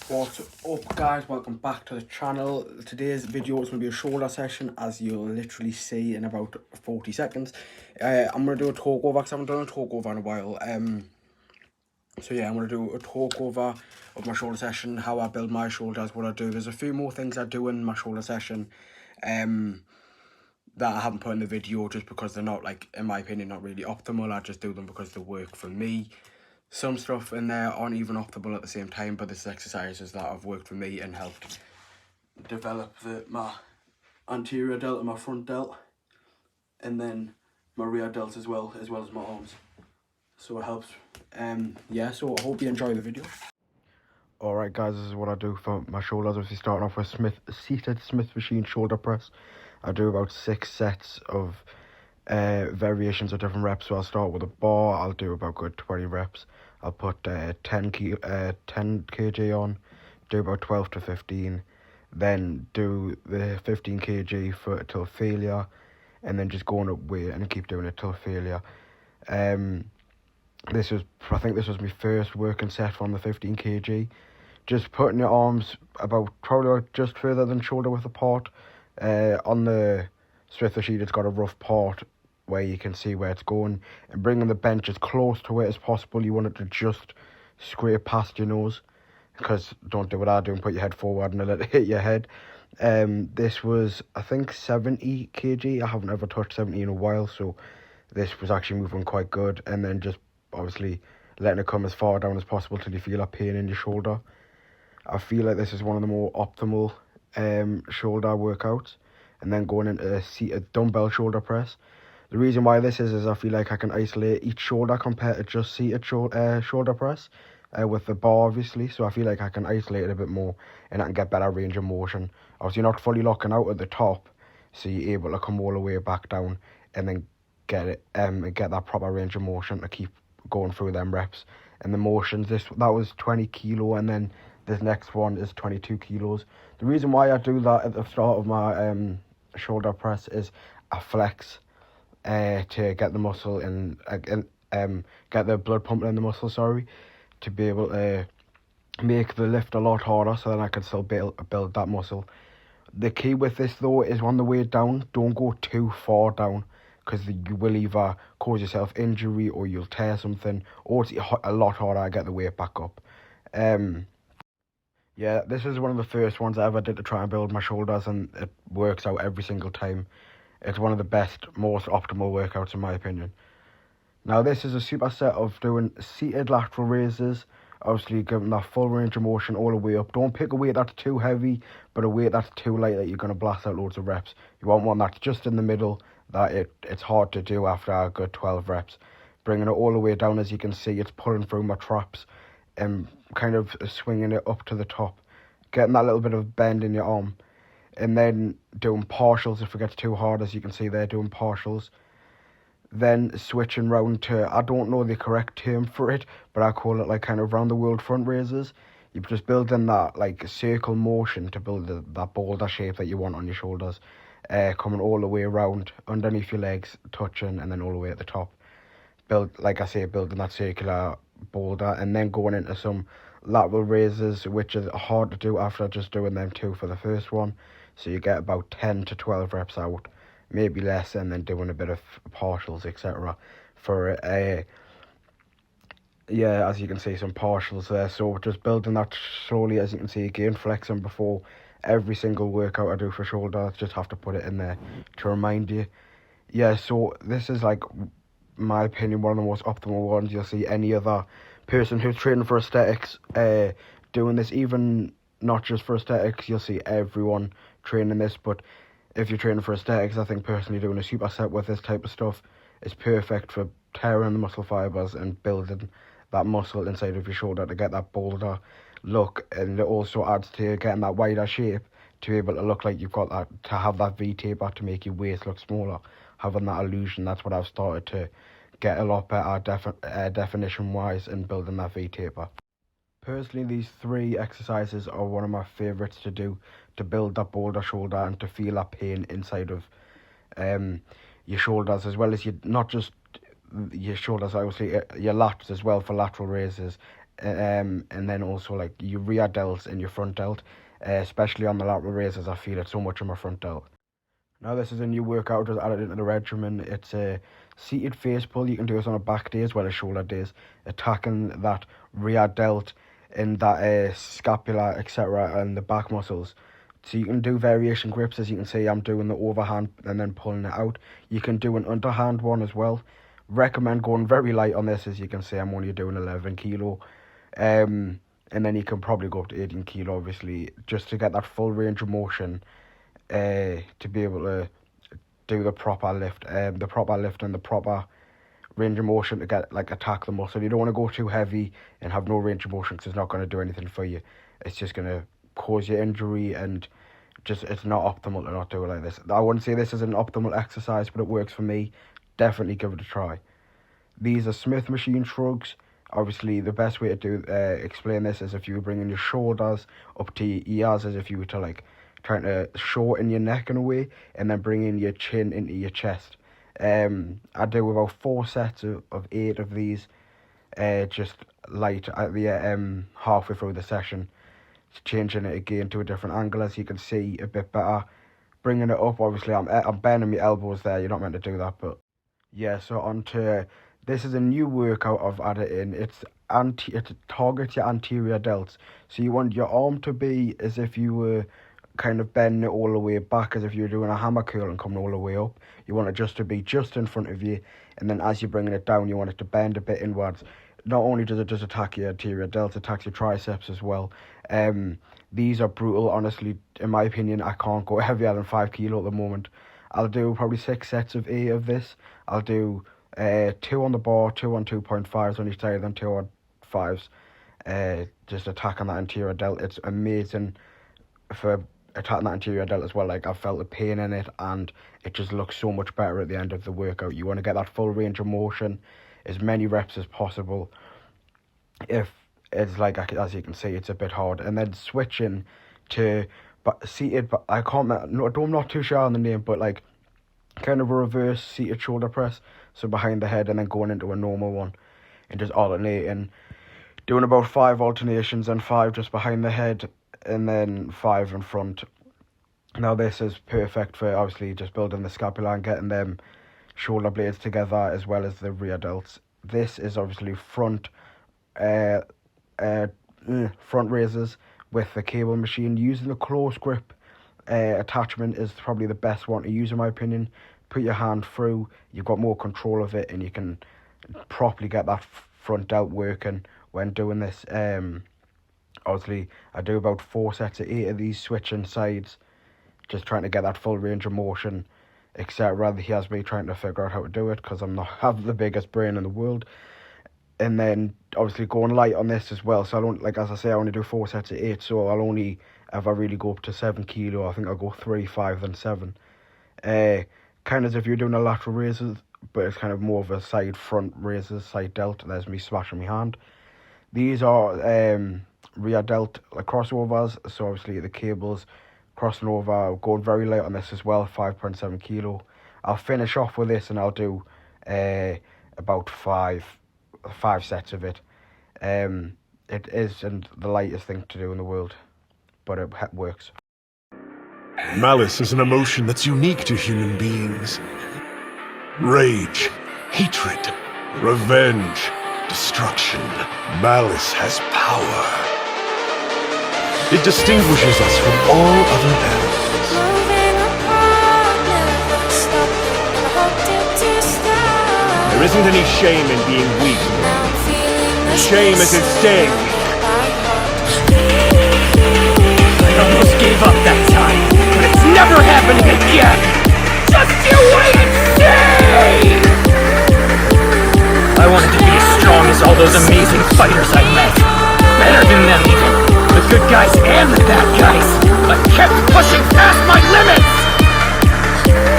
What's up guys, welcome back to the channel. Today's video is going to be a shoulder session, as you'll literally see in about 40 seconds. I'm going to do a talk over because I haven't done a talk over in a while. So yeah, I'm going to do a talk over of my shoulder session, how I build my shoulders, what I do. There's a few more things I do in my shoulder session that I haven't put in the video just because they're not, like, in my opinion, not really optimal. I just do them because they work for me. Some stuff in there aren't even optimal at the same time, but this exercises that have worked for me and helped develop my anterior delt and my front delt, and then my rear delt as well as my arms. So it helps. Yeah, so I hope you enjoy the video. Alright guys, this is what I do for my shoulders. Obviously starting off with seated Smith machine shoulder press. I do about 6 sets of variations of different reps. So I'll start with a bar. I'll do about good 20 reps. I'll put 10 kg on, do about 12 to 15, then do the 15 kg till failure, and then just going up weight and keep doing it till failure. I think this was my first working set from the 15 kg. Just putting your arms about probably just further than shoulder width apart. On the Smith machine, it's got a rough part where you can see where it's going, and bringing the bench as close to it as possible. You want it to just scrape past your nose, because don't do what I do and put your head forward and let it hit your head. This was, I think, 70 kg. I haven't ever touched 70 in a while, so this was actually moving quite good. And then just obviously letting it come as far down as possible till you feel a pain in your shoulder. I feel like this is one of the more optimal shoulder workouts. And then going into a seated dumbbell shoulder press. The reason why this is I feel like I can isolate each shoulder compared to just seated shoulder press with the bar, obviously. So I feel like I can isolate it a bit more and I can get better range of motion. Obviously, you're not fully locking out at the top, so you're able to come all the way back down and then get that proper range of motion to keep going through them reps. And the motions, that was 20 kilo, and then this next one is 22 kilos. The reason why I do that at the start of my shoulder press is I flex to get the muscle and get the blood pumping in the muscle, to be able to make the lift a lot harder, so then I can still build that muscle. The key with this though is on the way down, don't go too far down, because you will either cause yourself injury or you'll tear something, or it's a lot harder to get the weight back up. Yeah, this is one of the first ones I ever did to try and build my shoulders, and it works out every single time. It's one of the best, most optimal workouts in my opinion. Now this is a superset of doing seated lateral raises, obviously giving that full range of motion all the way up. Don't pick a weight that's too heavy, but a weight that's too light that you're going to blast out loads of reps. You want one that's just in the middle, that it's hard to do after a good 12 reps. Bringing it all the way down, as you can see, it's pulling through my traps and kind of swinging it up to the top, getting that little bit of bend in your arm. And then doing partials if it gets too hard, as you can see there, doing partials. Then switching round to, I don't know the correct term for it, but I call it like kind of round the world front raises. You're just building that like circle motion to build that boulder shape that you want on your shoulders, coming all the way around, underneath your legs, touching, and then all the way at the top. Like I say, building that circular boulder, and then going into some lateral raises, which is hard to do after just doing them two for the first one. So you get about 10 to 12 reps out, maybe less, and then doing a bit of partials, etc. for yeah, as you can see, some partials there. So just building that slowly, as you can see, again, flexing before every single workout I do for shoulder. Just have to put it in there to remind you. Yeah, so this is, like, my opinion, one of the most optimal ones. You'll see any other person who's training for aesthetics doing this, even not just for aesthetics. You'll see everyone training this, but if you're training for aesthetics, I think personally doing a superset with this type of stuff is perfect for tearing the muscle fibers and building that muscle inside of your shoulder to get that boulder look, and it also adds to getting that wider shape to be able to look like you've got that, to have that V-taper to make your waist look smaller, having that illusion. That's what I've started to get a lot better definition wise in building that V-taper. Personally, these 3 exercises are one of my favourites to do to build that boulder shoulder and to feel that pain inside of your shoulders, as well as not just your shoulders, obviously your lats as well, for lateral raises, and then also like your rear delts and your front delt, especially on the lateral raises. I feel it so much on my front delt. Now this is a new workout just added into the regimen. It's a seated face pull. You can do this on a back day as well as shoulder days, attacking that rear delt and that scapula, etc., and the back muscles. So you can do variation grips, as you can see I'm doing the overhand and then pulling it out. You can do an underhand one as well. Recommend going very light on this, as you can see I'm only doing 11 kilo. And then you can probably go up to 18 kilo, obviously, just to get that full range of motion, to be able to do the proper lift and the proper range of motion to get like attack the muscle. You don't want to go too heavy and have no range of motion, because it's not going to do anything for you. It's just going to cause you injury, and just it's not optimal to not do it like this. I wouldn't say this is an optimal exercise, but it works for me. Definitely give it a try. These are Smith machine shrugs. Obviously, the best way to do explain this is if you were bringing your shoulders up to your ears, as if you were to like trying to shorten your neck in a way, and then bringing your chin into your chest. I do about 4 sets of 8 of these, just light at the halfway through the session, changing it again to a different angle, as you can see a bit better. Bringing it up, obviously I'm bending my elbows there. You're not meant to do that, but yeah. So on to this is a new workout I've added in. It targets your anterior delts. So you want your arm to be as if you were kind of bending it all the way back, as if you were doing a hammer curl and coming all the way up. You want it just to be just in front of you, and then as you're bringing it down, you want it to bend a bit inwards. Not only does it just attack your anterior delts, it attacks your triceps as well. These are brutal, honestly. In my opinion, I can't go heavier than 5 kilo at the moment. I'll do probably 6 sets of 8 of this. I'll do 2 on the bar, 2 on 2.5s on each side, then 2 on 5s. Just attacking that anterior delt. It's amazing for attacking that anterior delt as well. Like, I felt the pain in it, and it just looks so much better at the end of the workout. You want to get that full range of motion, as many reps as possible. If it's like, as you can see, it's a bit hard. And then switching to seated, but I'm not too sure on the name, but like kind of a reverse seated shoulder press. So behind the head and then going into a normal one, and just alternating, doing about 5 alternations and 5 just behind the head, and then 5 in front. Now this is perfect for obviously just building the scapula and getting them shoulder blades together, as well as the rear delts. This is obviously front raises with the cable machine. Using the close grip attachment is probably the best one to use, in my opinion. Put your hand through, you've got more control of it, and you can properly get that front delt working when doing this. Obviously, I do about 4 sets of 8 of these, switching sides, just trying to get that full range of motion, etc. He has me trying to figure out how to do it, because I'm not have the biggest brain in the world. And then obviously going light on this as well. So I don't, like, as I say, I only do 4 sets of 8, so I'll only ever really go up to 7 kilo. I think I'll go 3, 5, then 7. Kind of as if you're doing a lateral raises, but it's kind of more of a front raises, side delt. There's me smashing my hand. These are rear delt like crossovers, so obviously the cables crossing over, going very light on this as well, 5.7 kilo. I'll finish off with this, and I'll do about 5 sets of it. It isn't the lightest thing to do in the world, but it works. Malice is an emotion that's unique to human beings. Rage, hatred, revenge, destruction. Malice has power. It distinguishes us from all other animals. There isn't any shame in being weak. Shame is in staying weak. I almost gave up that time, but it's never happening again! Just you wait and see! I wanted to be as strong as all those amazing fighters I met. Better than them even. The good guys and the bad guys. But kept pushing past my limits!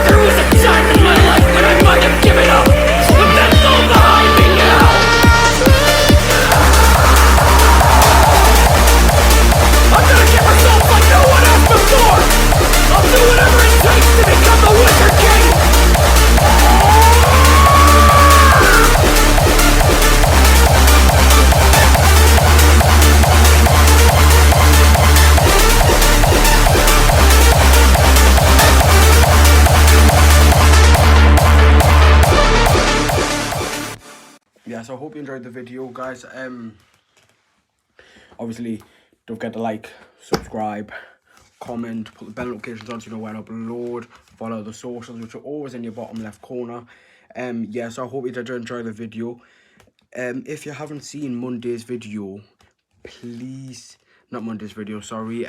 There was a time in my life when I might have given up, but that's all behind me now! I'm gonna give myself like no one else before! I'll do whatever it takes to become the Wizard King! hope you enjoyed the video, guys. Obviously, don't forget to like, subscribe, comment, put the bell notifications on so you know when I upload. Follow the socials, which are always in your bottom left corner. Yeah, so I hope you did enjoy the video. If you haven't seen Monday's video, please, not Monday's video, sorry,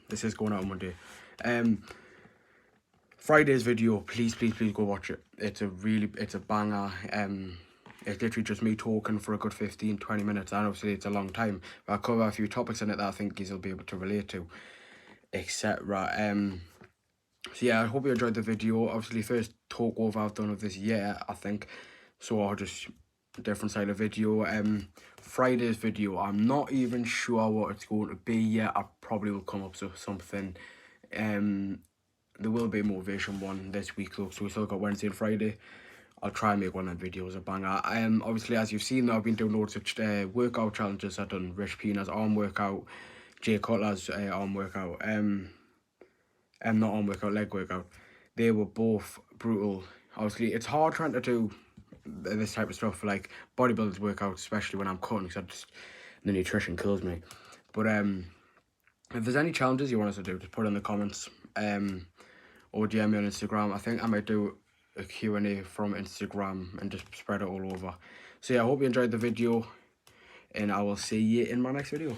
this is going out on Monday. Friday's video, please go watch it. It's a banger. It's literally just me talking for a good 15-20 minutes, and obviously it's a long time, but I cover a few topics in it that I think you'll be able to relate to, etc. So yeah, I hope you enjoyed the video. Obviously, first talk over I've done of this year, I think, so I'll just different side of video. Friday's video, I'm not even sure what it's going to be yet. I probably will come up with something. There will be a motivation one this week though, so we still got Wednesday and Friday. I'll try and make one of the videos a banger. Obviously, as you've seen, I've been doing loads of workout challenges. I've done Rich Piana's arm workout, Jay Cutler's arm workout, not arm workout, leg workout. They were both brutal. Obviously, it's hard trying to do this type of stuff, like bodybuilders workouts, especially when I'm cutting, because the nutrition kills me. But if there's any challenges you want us to do, just put it in the comments, or DM me on Instagram. I think I might do a Q&A from Instagram and just spread it all over. So yeah, I hope you enjoyed the video, and I will see you in my next video.